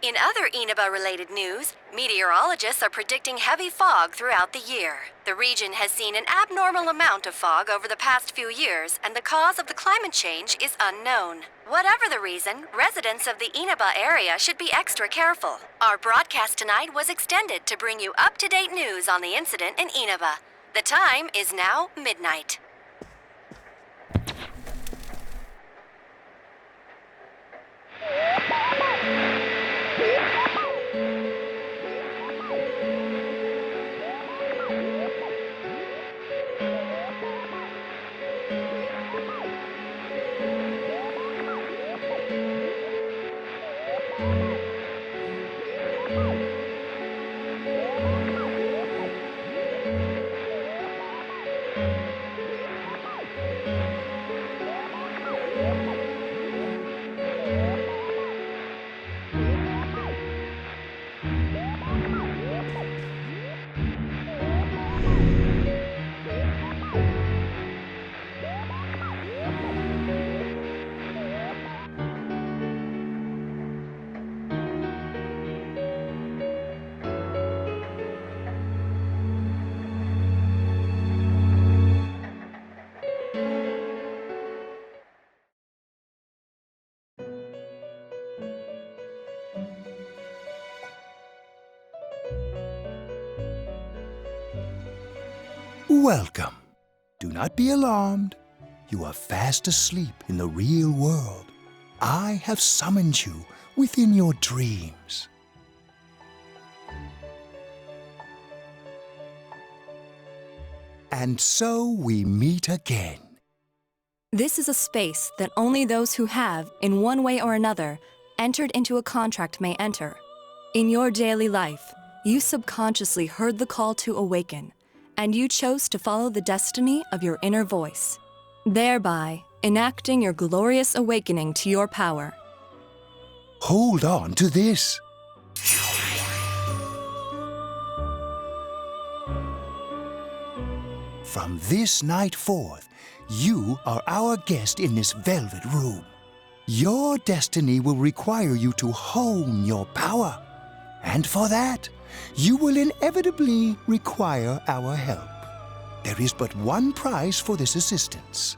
In other Inaba-related news, meteorologists are predicting heavy fog throughout the year. The region has seen an abnormal amount of fog over the past few years, and the cause of the climate change is unknown. Whatever the reason, residents of the Inaba area should be extra careful. Our broadcast tonight was extended to bring you up-to-date news on the incident in Inaba. The time is now midnight. Welcome. Do not be alarmed. You are fast asleep in the real world. I have summoned you within your dreams. And so we meet again. This is a space that only those who have, in one way or another, entered into a contract may enter. In your daily life, you subconsciously heard the call to awaken, and you chose to follow the destiny of your inner voice, thereby enacting your glorious awakening to your power. Hold on to this. From this night forth, you are our guest in this velvet room. Your destiny will require you to hone your power, and for that, you will inevitably require our help. There is but one price for this assistance.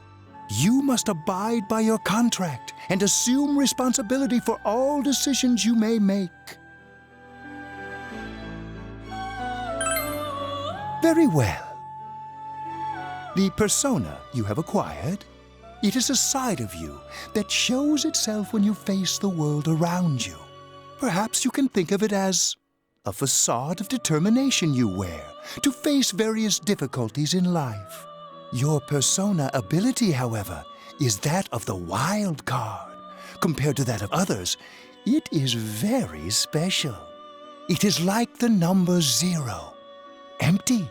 You must abide by your contract and assume responsibility for all decisions you may make. Very well. The persona you have acquired, it is a side of you that shows itself when you face the world around you. Perhaps you can think of it as a facade of determination you wear to face various difficulties in life. Your persona ability, however, is that of the wild card. Compared to that of others, it is very special. It is like the number 0, empty,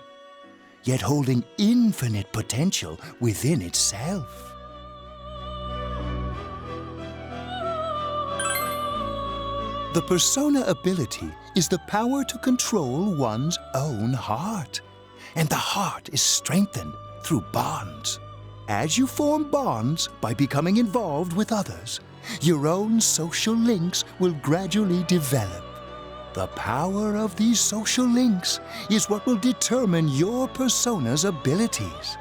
yet holding infinite potential within itself. The persona ability is the power to control one's own heart. And the heart is strengthened through bonds. As you form bonds by becoming involved with others, your own social links will gradually develop. The power of these social links is what will determine your persona's abilities.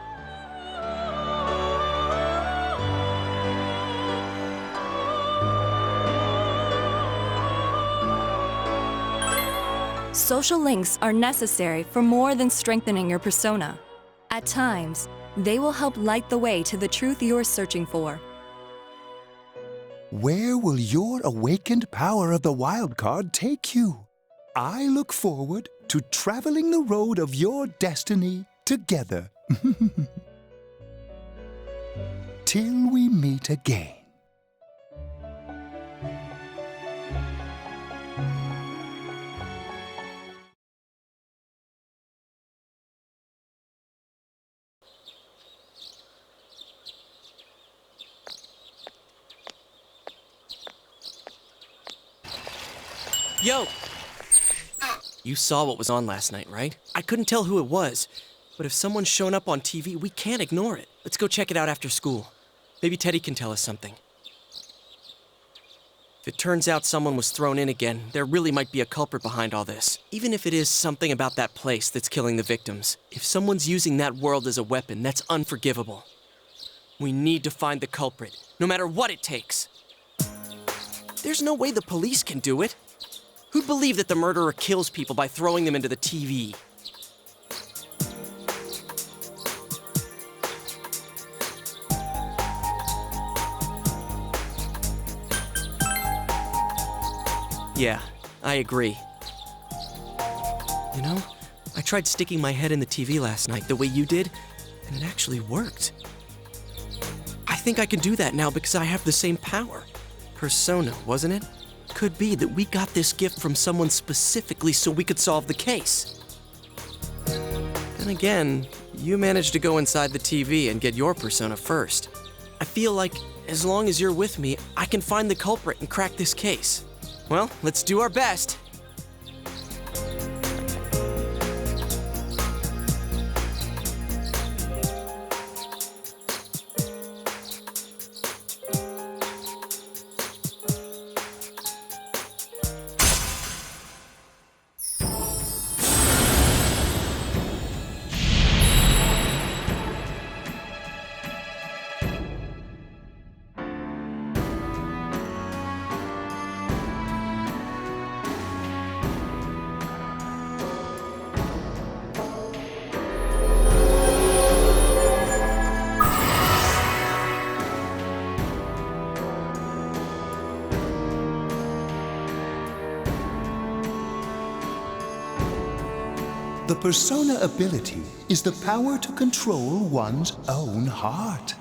Social links are necessary for more than strengthening your persona. At times, they will help light the way to the truth you're searching for. Where will your awakened power of the wild card take you? I look forward to traveling the road of your destiny together. Till we meet again. Yo! You saw what was on last night, right? I couldn't tell who it was, but if someone's shown up on TV, we can't ignore it. Let's go check it out after school. Maybe Teddy can tell us something. If it turns out someone was thrown in again, there really might be a culprit behind all this. Even if it is something about that place that's killing the victims. If someone's using that world as a weapon, that's unforgivable. We need to find the culprit, no matter what it takes. There's no way the police can do it. Who'd believe that the murderer kills people by throwing them into the TV? Yeah, I agree. You know, I tried sticking my head in the TV last night the way you did, and it actually worked. I think I can do that now because I have the same power. Persona, wasn't it? Could be that we got this gift from someone specifically so we could solve the case. Then again, you managed to go inside the TV and get your persona first. I feel like as long as you're with me, I can find the culprit and crack this case. Well, let's do our best. The persona ability is the power to control one's own heart.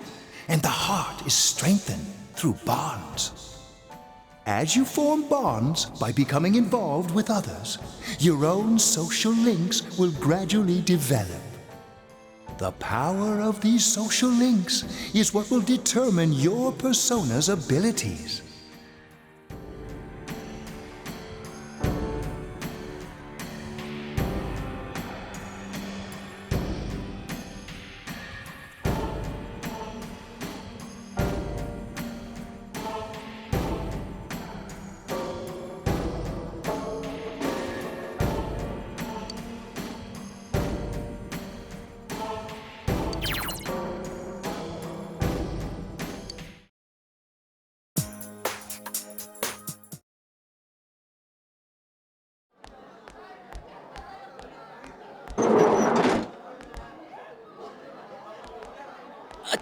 And the heart is strengthened through bonds. As you form bonds by becoming involved with others, your own social links will gradually develop. The power of these social links is what will determine your persona's abilities.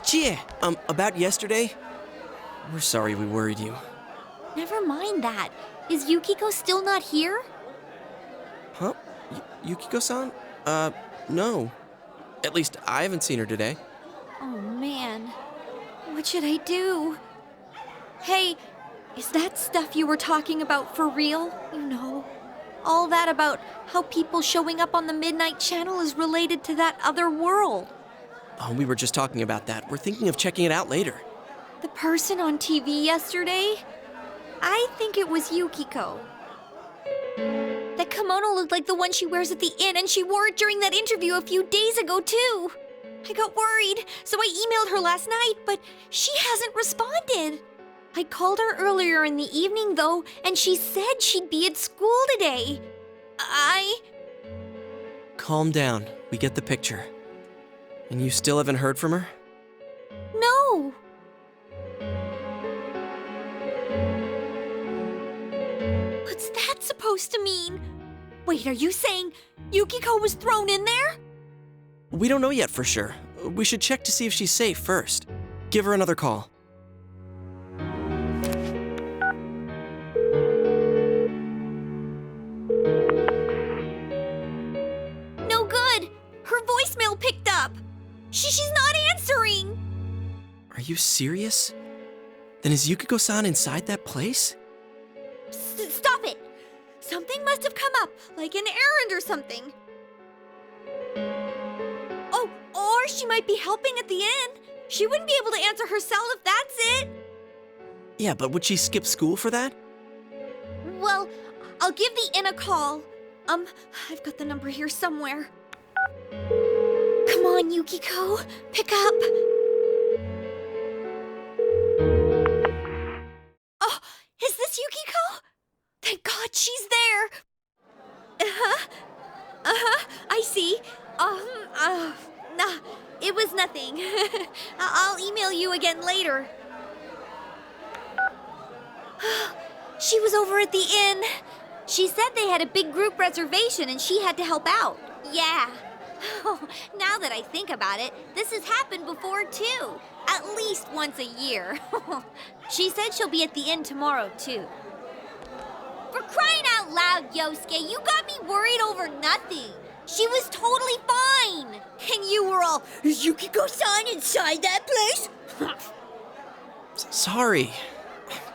Chia, about yesterday? We're sorry we worried you. Never mind that. Is Yukiko still not here? Huh? Yukiko-san? No. At least I haven't seen her today. Oh man. What should I do? Hey, is that stuff you were talking about for real? You know, all that about how people showing up on the Midnight Channel is related to that other world. Oh, we were just talking about that. We're thinking of checking it out later. The person on TV yesterday? I think it was Yukiko. That kimono looked like the one she wears at the inn, and she wore it during that interview a few days ago, too. I got worried, so I emailed her last night, but she hasn't responded. I called her earlier in the evening, though, and she said she'd be at school today. Calm down. We get the picture. And you still haven't heard from her? No. What's that supposed to mean? Wait, are you saying Yukiko was thrown in there? We don't know yet for sure. We should check to see if she's safe first. Give her another call. No good. Her voicemail picked up. She's not answering. Are you serious? Then is Yukiko-san inside that place? Stop it. Something must have come up, like an errand or something. Oh, or she might be helping at the inn. She wouldn't be able to answer herself if that's it. Yeah, but would she skip school for that? Well, I'll give the inn a call. I've got the number here somewhere. Come on, Yukiko. Pick up. Oh, is this Yukiko? again later. She was over at the inn. She said they had a big group reservation and she had to help out. Yeah. Now that I think about it, this has happened before too. At least once a year. She said she'll be at the inn tomorrow too. For crying out loud, Yosuke, you got me worried over nothing. She was totally fine. And you were all, is Yukiko-san inside that place? Sorry,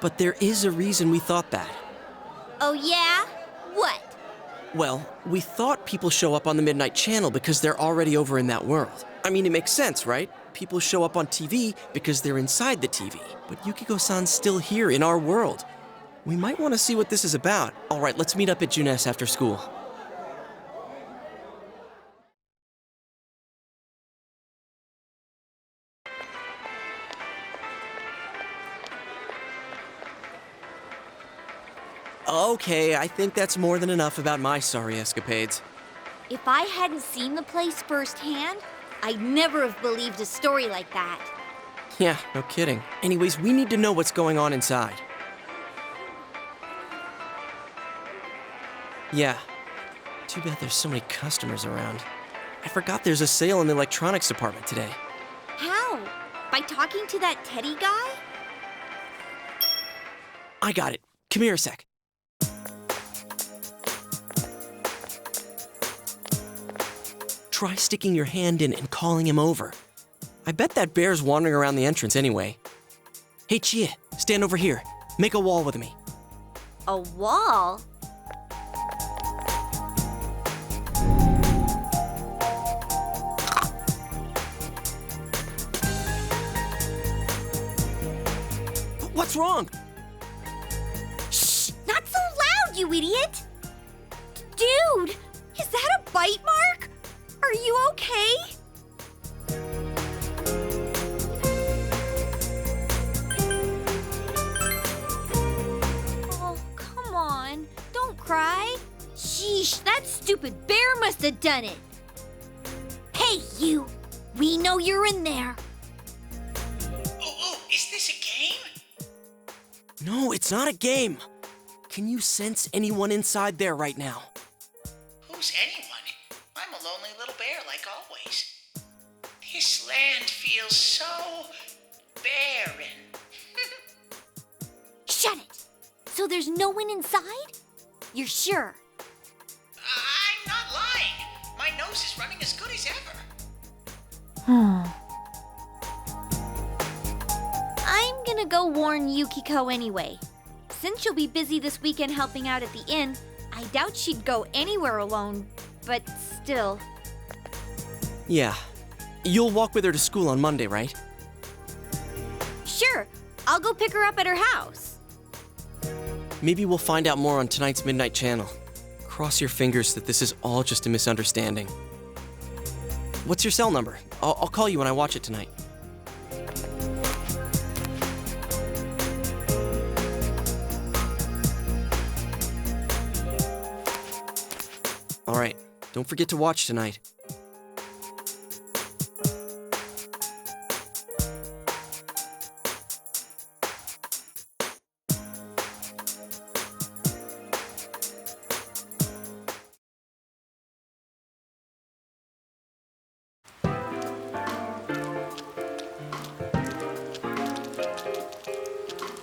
but there is a reason we thought that. Oh yeah? What? Well, we thought people show up on the Midnight Channel because they're already over in that world. I mean, it makes sense, right? People show up on TV because they're inside the TV. But Yukiko-san's still here in our world. We might want to see what this is about. All right, let's meet up at Junes after school. Okay, I think that's more than enough about my sorry escapades. If I hadn't seen the place firsthand, I'd never have believed a story like that. Yeah, no kidding. Anyways, we need to know what's going on inside. Yeah. Too bad there's so many customers around. I forgot there's a sale in the electronics department today. How? By talking to that Teddy guy? I got it. Come here a sec. Try sticking your hand in and calling him over. I bet that bear's wandering around the entrance anyway. Hey, Chia, stand over here. Make a wall with me. A wall? What's wrong? Shh! Not so loud, you idiot! Dude, is that a bite mark? Are you okay? Oh, come on. Don't cry. Sheesh, that stupid bear must have done it. Hey, you! We know you're in there. Oh, is this a game? No, it's not a game. Can you sense anyone inside there right now? Who's anyone? I'm a lonely little bear like always. This land feels so barren. Shut it! So there's no one inside? You're sure? I'm not lying. My nose is running as good as ever. I'm gonna go warn Yukiko anyway. Since she'll be busy this weekend helping out at the inn, I doubt she'd go anywhere alone, but still. Yeah. You'll walk with her to school on Monday, right? Sure, I'll go pick her up at her house. Maybe we'll find out more on tonight's Midnight Channel. Cross your fingers that this is all just a misunderstanding. What's your cell number? I'll call you when I watch it tonight. All right, don't forget to watch tonight.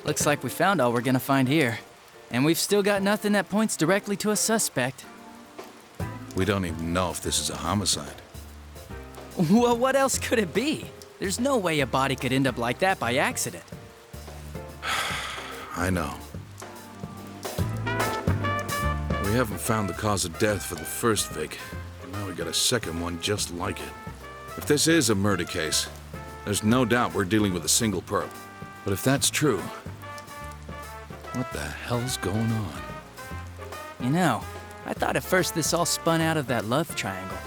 Looks like we found all we're gonna find here. And we've still got nothing that points directly to a suspect. We don't even know if this is a homicide. Well, what else could it be? There's no way a body could end up like that by accident. I know. We haven't found the cause of death for the first Vic, and now we got a second one just like it. If this is a murder case, there's no doubt we're dealing with a single perp. But if that's true, what the hell's going on? You know, I thought at first this all spun out of that love triangle.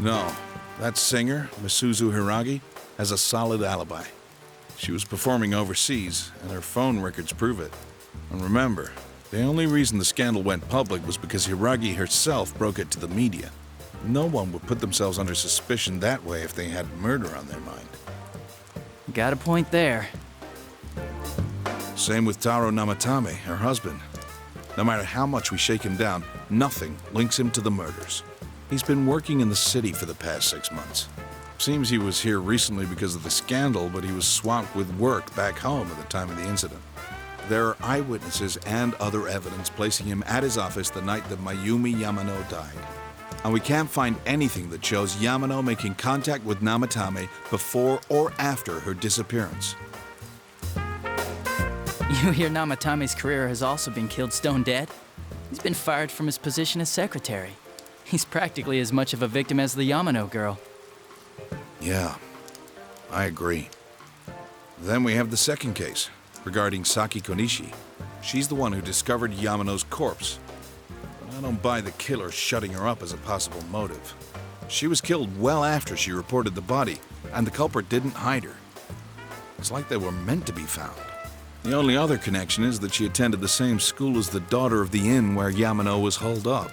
No, that singer, Misuzu Hiragi, has a solid alibi. She was performing overseas, and her phone records prove it. And remember, the only reason the scandal went public was because Hiragi herself broke it to the media. No one would put themselves under suspicion that way if they had murder on their mind. Got a point there. Same with Taro Namatame, her husband. No matter how much we shake him down, nothing links him to the murders. He's been working in the city for the past 6 months. Seems he was here recently because of the scandal, but he was swamped with work back home at the time of the incident. There are eyewitnesses and other evidence placing him at his office the night that Mayumi Yamano died. And we can't find anything that shows Yamano making contact with Namatame before or after her disappearance. You hear Namatame's career has also been killed stone dead? He's been fired from his position as secretary. He's practically as much of a victim as the Yamano girl. Yeah, I agree. Then we have the second case, regarding Saki Konishi. She's the one who discovered Yamano's corpse. But I don't buy the killer shutting her up as a possible motive. She was killed well after she reported the body, and the culprit didn't hide her. It's like they were meant to be found. The only other connection is that she attended the same school as the daughter of the inn where Yamano was holed up.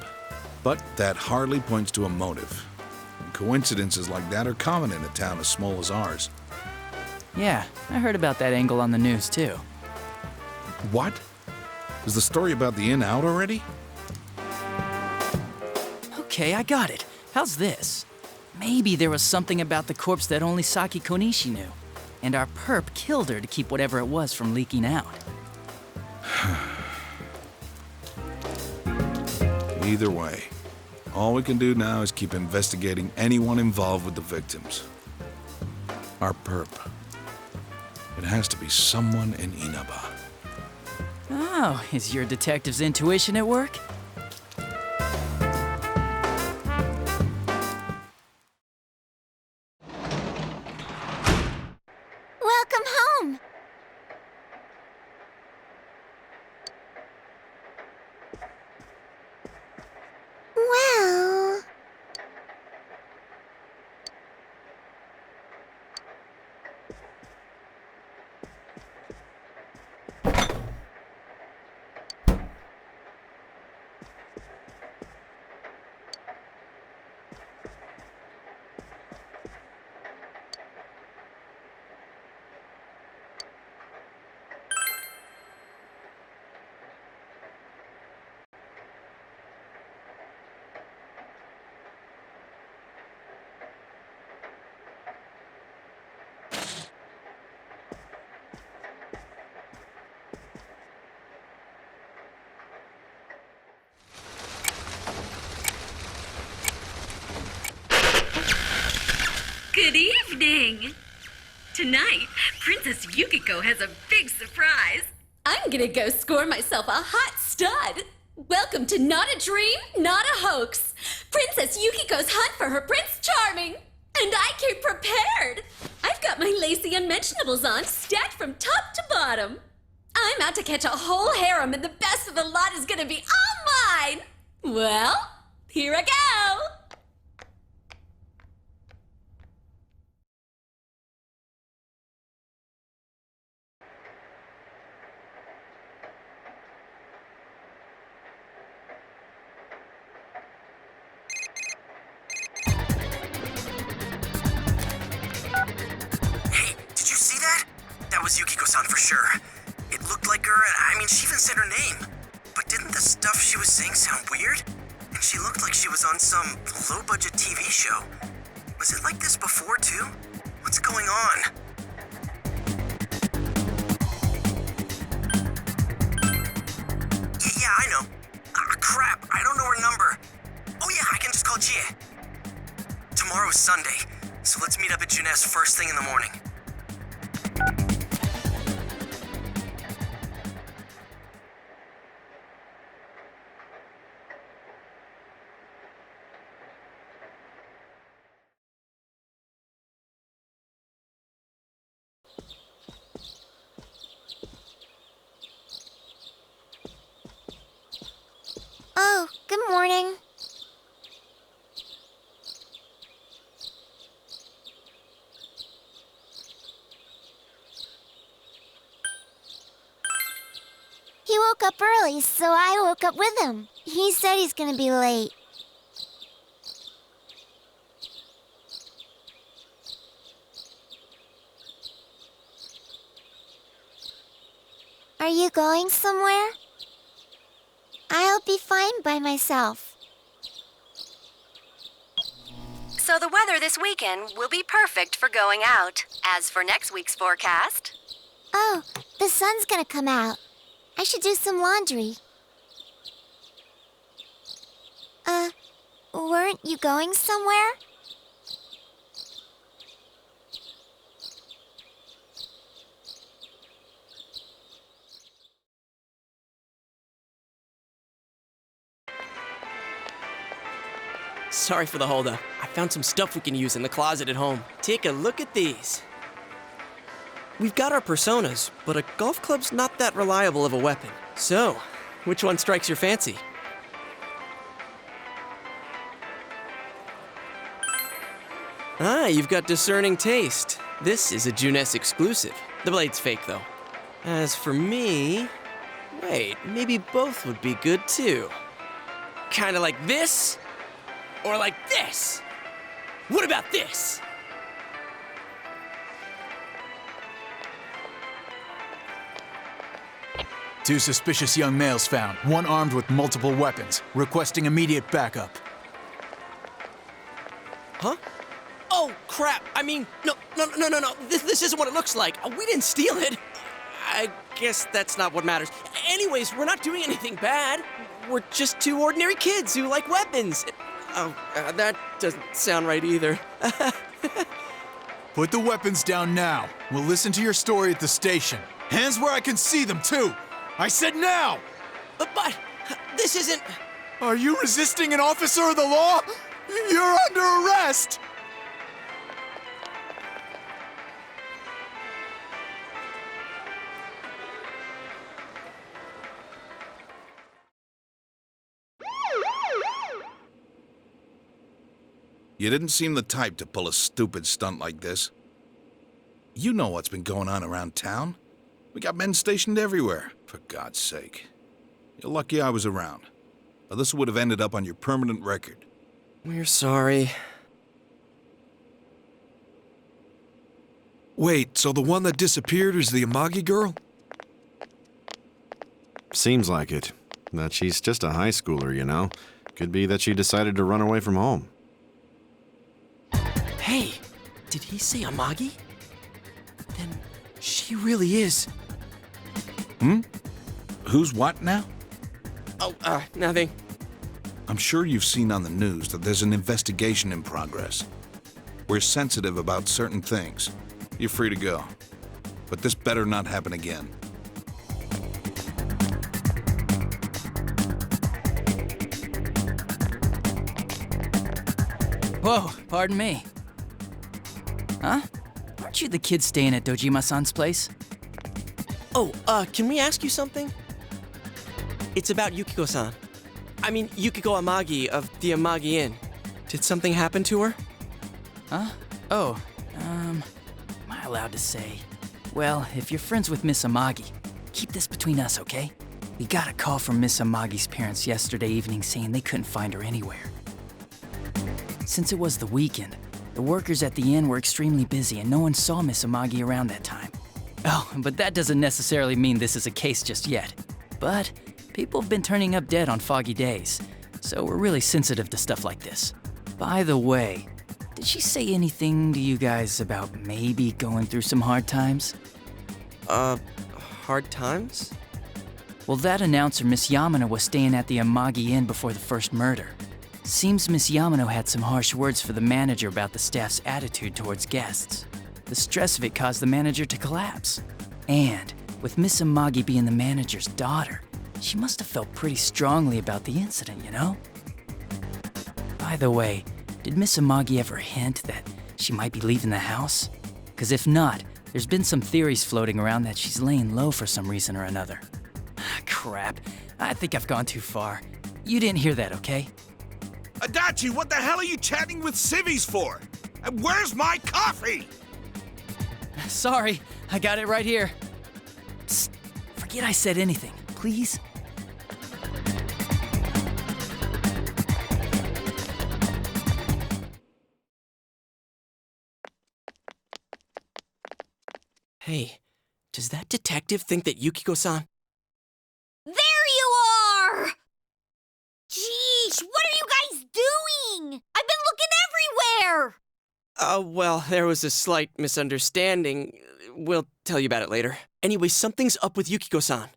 But that hardly points to a motive. And coincidences like that are common in a town as small as ours. Yeah, I heard about that angle on the news too. What? Is the story about the inn out already? Okay, I got it. How's this? Maybe there was something about the corpse that only Saki Konishi knew, and our perp killed her to keep whatever it was from leaking out. Either way, all we can do now is keep investigating anyone involved with the victims. Our perp. It has to be someone in Inaba. Oh, is your detective's intuition at work? Welcome home. Well... Good evening! Tonight, Princess Yukiko has a big surprise. I'm gonna go score myself a hot stud. Welcome to Not a Dream, Not a Hoax. Princess Yukiko's hunt for her Prince Charming. And I came prepared. I've got my lacy unmentionables on, stacked from top to bottom. I'm out to catch a whole harem, and the best of the lot is gonna be all mine. Well, here I go. That was Yukiko-san for sure. It looked like her, and I mean, she even said her name. But didn't the stuff she was saying sound weird? And she looked like she was on some low-budget TV show. Was it like this before, too? What's going on? Yeah, I know. Crap, I don't know her number. Oh yeah, I can just call Jie. Tomorrow's Sunday, so let's meet up at Jeunesse first thing in the morning. Oh, good morning. He woke up early, so I woke up with him. He said he's gonna be late. Are you going somewhere? I'll be fine by myself. So the weather this weekend will be perfect for going out. As for next week's forecast... Oh, the sun's gonna come out. I should do some laundry. Weren't you going somewhere? Sorry for the holdup. I found some stuff we can use in the closet at home. Take a look at these. We've got our personas, but a golf club's not that reliable of a weapon. So, which one strikes your fancy? Ah, you've got discerning taste. This is a Juness exclusive. The blade's fake, though. As for me... Wait, maybe both would be good, too. Kinda like this? Or like this? What about this? Two suspicious young males found, one armed with multiple weapons, requesting immediate backup. Huh? Oh, crap. I mean, no. This isn't what it looks like. We didn't steal it. I guess that's not what matters. Anyways, we're not doing anything bad. We're just two ordinary kids who like weapons. Oh, that doesn't sound right either. Put the weapons down now. We'll listen to your story at the station. Hands where I can see them, too. I said now! But this isn't... Are you resisting an officer of the law? You're under arrest! You didn't seem the type to pull a stupid stunt like this. You know what's been going on around town. We got men stationed everywhere, for God's sake. You're lucky I was around, or this would have ended up on your permanent record. We're sorry. Wait, so the one that disappeared is the Amagi girl? Seems like it. But she's just a high schooler, you know. Could be that she decided to run away from home. Hey, did he say Amagi? Then she really is. Who's what now? Oh, nothing. I'm sure you've seen on the news that there's an investigation in progress. We're sensitive about certain things. You're free to go. But this better not happen again. Whoa, pardon me. Huh? Aren't you the kid staying at Dojima-san's place? Oh, can we ask you something? It's about Yukiko-san. I mean, Yukiko Amagi of the Amagi Inn. Did something happen to her? Huh? Oh, am I allowed to say? Well, if you're friends with Miss Amagi, keep this between us, okay? We got a call from Miss Amagi's parents yesterday evening saying they couldn't find her anywhere. Since it was the weekend, the workers at the inn were extremely busy and no one saw Miss Amagi around that time. Oh, but that doesn't necessarily mean this is a case just yet. But people have been turning up dead on foggy days, so we're really sensitive to stuff like this. By the way, did she say anything to you guys about maybe going through some hard times? Hard times? Well, that announcer, Miss Yamano, was staying at the Amagi Inn before the first murder. Seems Miss Yamano had some harsh words for the manager about the staff's attitude towards guests. The stress of it caused the manager to collapse. And with Miss Amagi being the manager's daughter, she must have felt pretty strongly about the incident, you know? By the way, did Miss Amagi ever hint that she might be leaving the house? Because if not, there's been some theories floating around that she's laying low for some reason or another. Crap, I think I've gone too far. You didn't hear that, okay? Adachi, what the hell are you chatting with civvies for? And where's my coffee? Sorry, I got it right here. Psst, forget I said anything, please. Hey, does that detective think that Yukiko-san... Well, there was a slight misunderstanding. We'll tell you about it later. Anyway, something's up with Yukiko-san.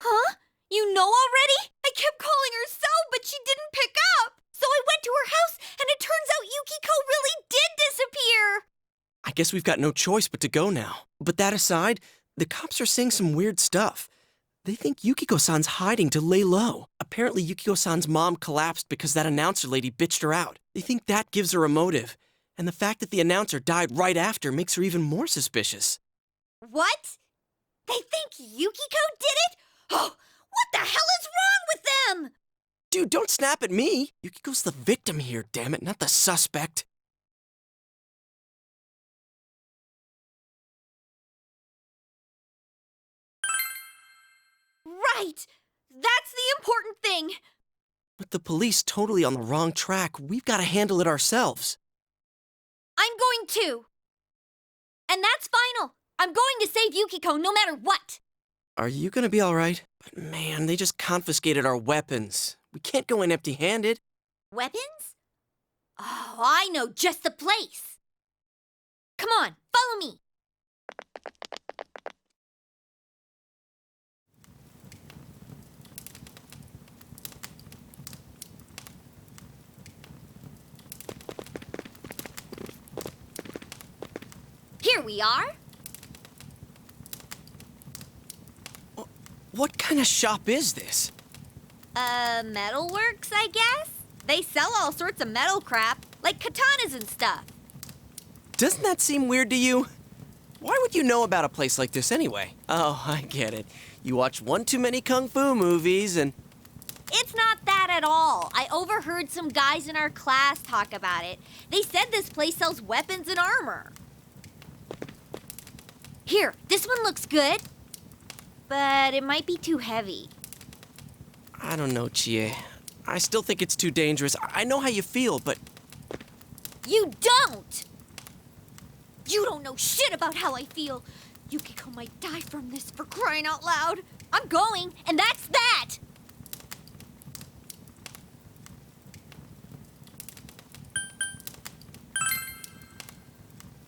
Huh? You know already? I kept calling her cell, but she didn't pick up. So I went to her house, and it turns out Yukiko really did disappear. I guess we've got no choice but to go now. But that aside, the cops are saying some weird stuff. They think Yukiko-san's hiding to lay low. Apparently, Yukiko-san's mom collapsed because that announcer lady bitched her out. They think that gives her a motive. And the fact that the announcer died right after makes her even more suspicious. What? They think Yukiko did it? Oh, what the hell is wrong with them? Dude, don't snap at me. Yukiko's the victim here, damn it, not the suspect. Right! That's the important thing! With the police totally on the wrong track, we've got to handle it ourselves. I'm going to! And that's final! I'm going to save Yukiko no matter what! Are you gonna be alright? But man, they just confiscated our weapons. We can't go in empty-handed. Weapons? Oh, I know just the place! Come on, follow me! Here we are. What kind of shop is this? Metalworks, I guess? They sell all sorts of metal crap, like katanas and stuff. Doesn't that seem weird to you? Why would you know about a place like this anyway? Oh, I get it. You watch one too many kung fu movies and... It's not that at all. I overheard some guys in our class talk about it. They said this place sells weapons and armor. Here, this one looks good, but it might be too heavy. I don't know, Chie. I still think it's too dangerous. I know how you feel, but... You don't! You don't know shit about how I feel. Yukiko might die from this, for crying out loud. I'm going, and that's that!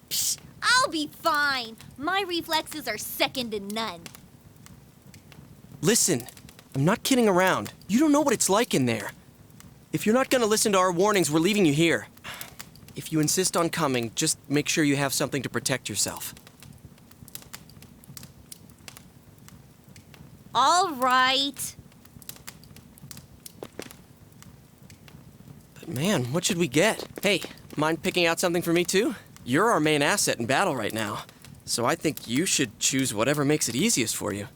Psh, I'll be fine. My reflexes are second to none. Listen, I'm not kidding around. You don't know what it's like in there. If you're not gonna listen to our warnings, we're leaving you here. If you insist on coming, just make sure you have something to protect yourself. All right. But man, what should we get? Hey, mind picking out something for me too? You're our main asset in battle right now, so I think you should choose whatever makes it easiest for you.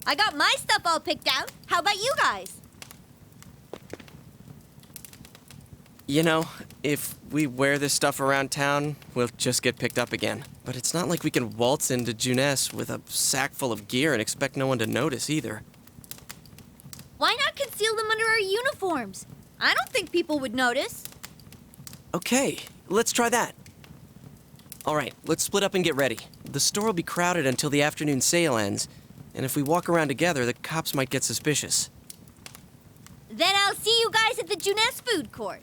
I got my stuff all picked out. How about you guys? You know, if we wear this stuff around town, we'll just get picked up again. But it's not like we can waltz into Juness with a sack full of gear and expect no one to notice either. Why not conceal them under our uniforms? I don't think people would notice. Okay, let's try that. All right, let's split up and get ready. The store will be crowded until the afternoon sale ends, and if we walk around together, the cops might get suspicious. Then I'll see you guys at the Juness food court.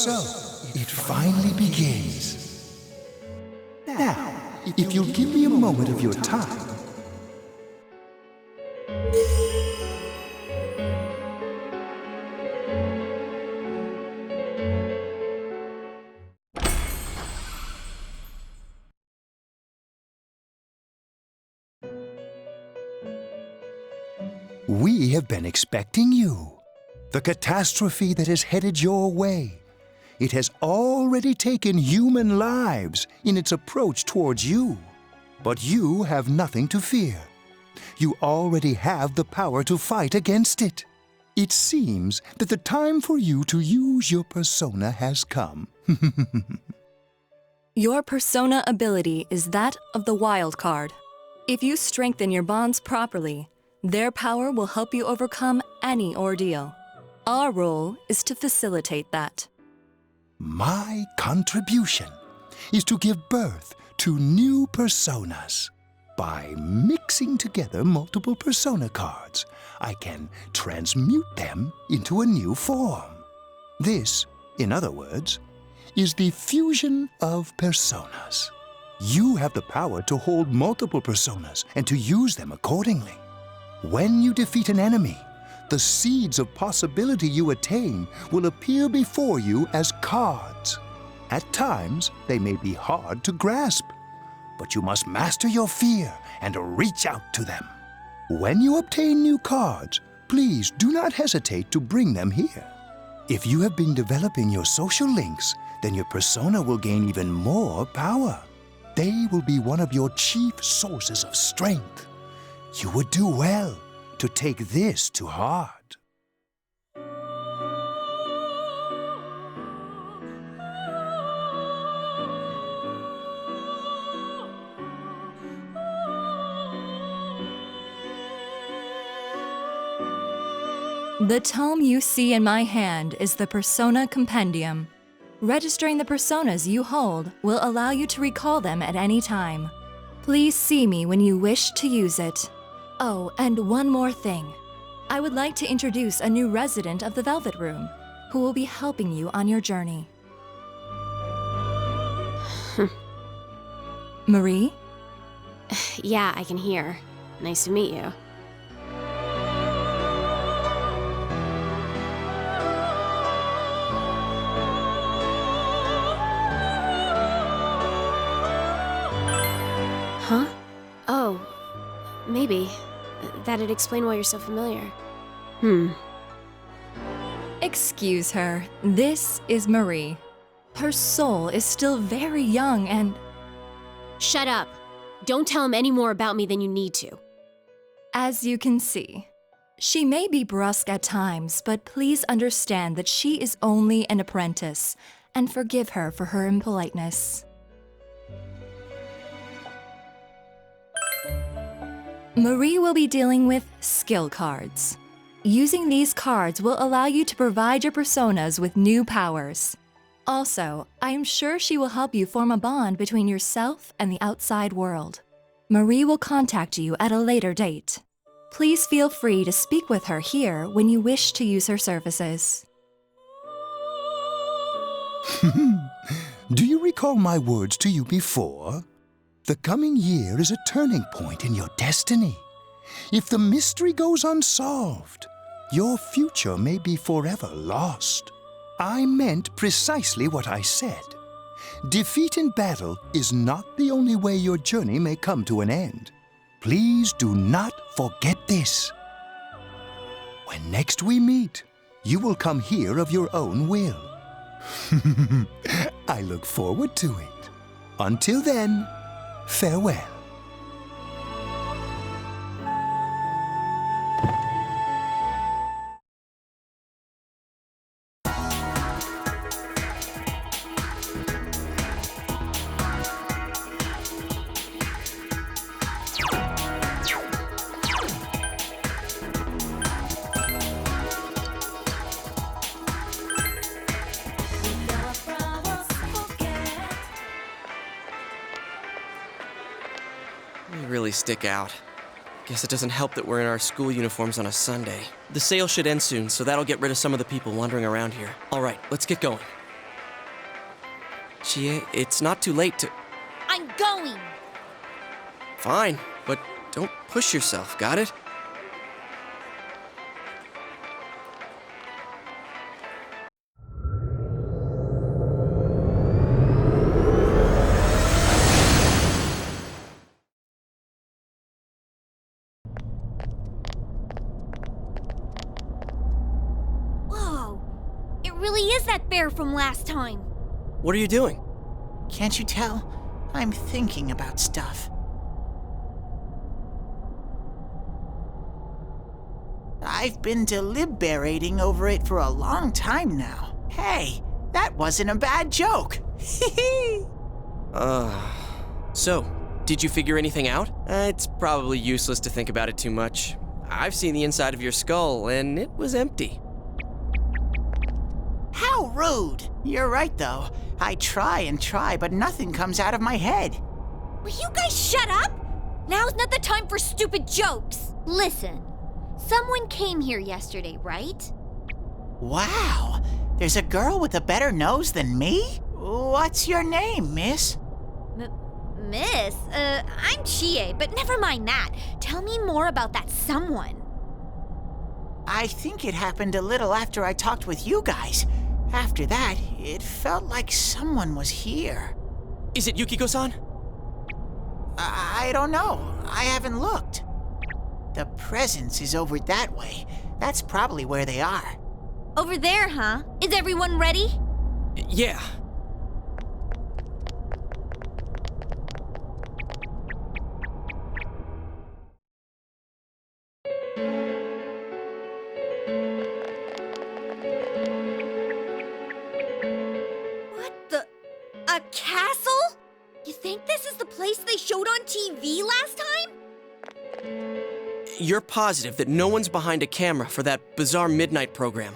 So, it finally begins. Now, if you'll give me a moment of your time. We have been expecting you. The catastrophe that is headed your way. It has already taken human lives in its approach towards you. But you have nothing to fear. You already have the power to fight against it. It seems that the time for you to use your persona has come. Your persona ability is that of the wild card. If you strengthen your bonds properly, their power will help you overcome any ordeal. Our role is to facilitate that. My contribution is to give birth to new personas. By mixing together multiple persona cards, I can transmute them into a new form. This, in other words, is the fusion of personas. You have the power to hold multiple personas and to use them accordingly. When you defeat an enemy, the seeds of possibility you attain will appear before you as cards. At times, they may be hard to grasp, but you must master your fear and reach out to them. When you obtain new cards, please do not hesitate to bring them here. If you have been developing your social links, then your persona will gain even more power. They will be one of your chief sources of strength. You would do well to take this to heart. The tome you see in my hand is the Persona Compendium. Registering the personas you hold will allow you to recall them at any time. Please see me when you wish to use it. Oh, and one more thing. I would like to introduce a new resident of the Velvet Room, who will be helping you on your journey. Marie? Yeah, I can hear. Nice to meet you. Huh? Oh, maybe. That'd explain why you're so familiar. Excuse her. This is Marie. Her soul is still very young and... Shut up! Don't tell him any more about me than you need to. As you can see, she may be brusque at times, but please understand that she is only an apprentice, and forgive her for her impoliteness. Marie will be dealing with skill cards. Using these cards will allow you to provide your personas with new powers. Also, I am sure she will help you form a bond between yourself and the outside world. Marie will contact you at a later date. Please feel free to speak with her here when you wish to use her services. Do you recall my words to you before? The coming year is a turning point in your destiny. If the mystery goes unsolved, your future may be forever lost. I meant precisely what I said. Defeat in battle is not the only way your journey may come to an end. Please do not forget this. When next we meet, you will come here of your own will. I look forward to it. Until then, farewell. They really stick out. Guess it doesn't help that we're in our school uniforms on a Sunday. The sale should end soon, so that'll get rid of some of the people wandering around here. All right, let's get going. Chie, it's not too late to... I'm going! Fine, but don't push yourself, got it? Whoa! It really is that bear from last time. What are you doing? Can't you tell? I'm thinking about stuff. I've been deliberating over it for a long time now. Hey, that wasn't a bad joke. So, did you figure anything out? It's probably useless to think about it too much. I've seen the inside of your skull, and it was empty. How rude! You're right, though. I try and try, but nothing comes out of my head. Will you guys shut up? Now's not the time for stupid jokes. Listen, someone came here yesterday, right? Wow, there's a girl with a better nose than me? What's your name, miss? Miss? I'm Chie, but never mind that. Tell me more about that someone. I think it happened a little after I talked with you guys. After that, it felt like someone was here. Is it Yukiko-san? I don't know. I haven't looked. The presence is over that way. That's probably where they are. Over there, huh? Is everyone ready? Yeah. A castle? You think this is the place they showed on TV last time? You're positive that no one's behind a camera for that bizarre midnight program?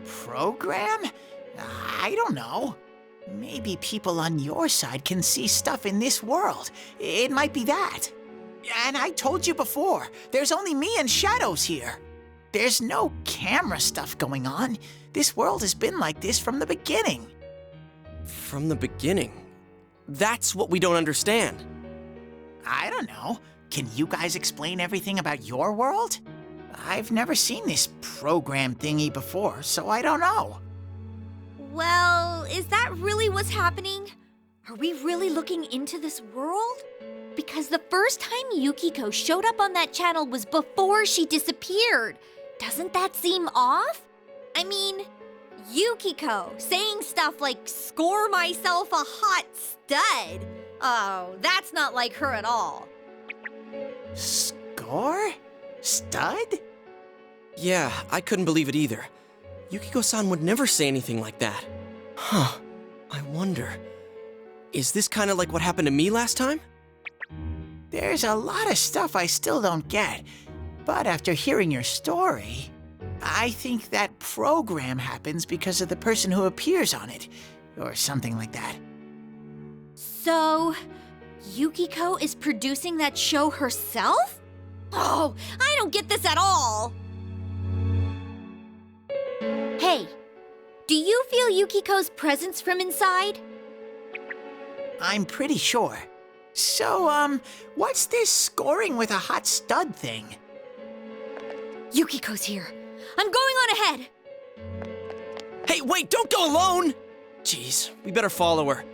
Program? I don't know. Maybe people on your side can see stuff in this world. It might be that. And I told you before, there's only me and Shadows here. There's no camera stuff going on. This world has been like this from the beginning. From the beginning? That's what we don't understand. I don't know. Can you guys explain everything about your world? I've never seen this program thingy before, so I don't know. Well, is that really what's happening? Are we really looking into this world? Because the first time Yukiko showed up on that channel was before she disappeared. Doesn't that seem off? I mean, Yukiko saying stuff like, "Score myself a hot stud." Oh, that's not like her at all. Score? Stud? Yeah, I couldn't believe it either. Yukiko-san would never say anything like that. Huh. I wonder, is this kind of like what happened to me last time? There's a lot of stuff I still don't get, but after hearing your story, I think that program happens because of the person who appears on it, or something like that. So, Yukiko is producing that show herself? Oh, I don't get this at all! Hey, do you feel Yukiko's presence from inside? I'm pretty sure. So, what's this scoring with a hot stud thing? Yukiko's here. I'm going on ahead. Hey, wait, don't go alone! Jeez, we better follow her.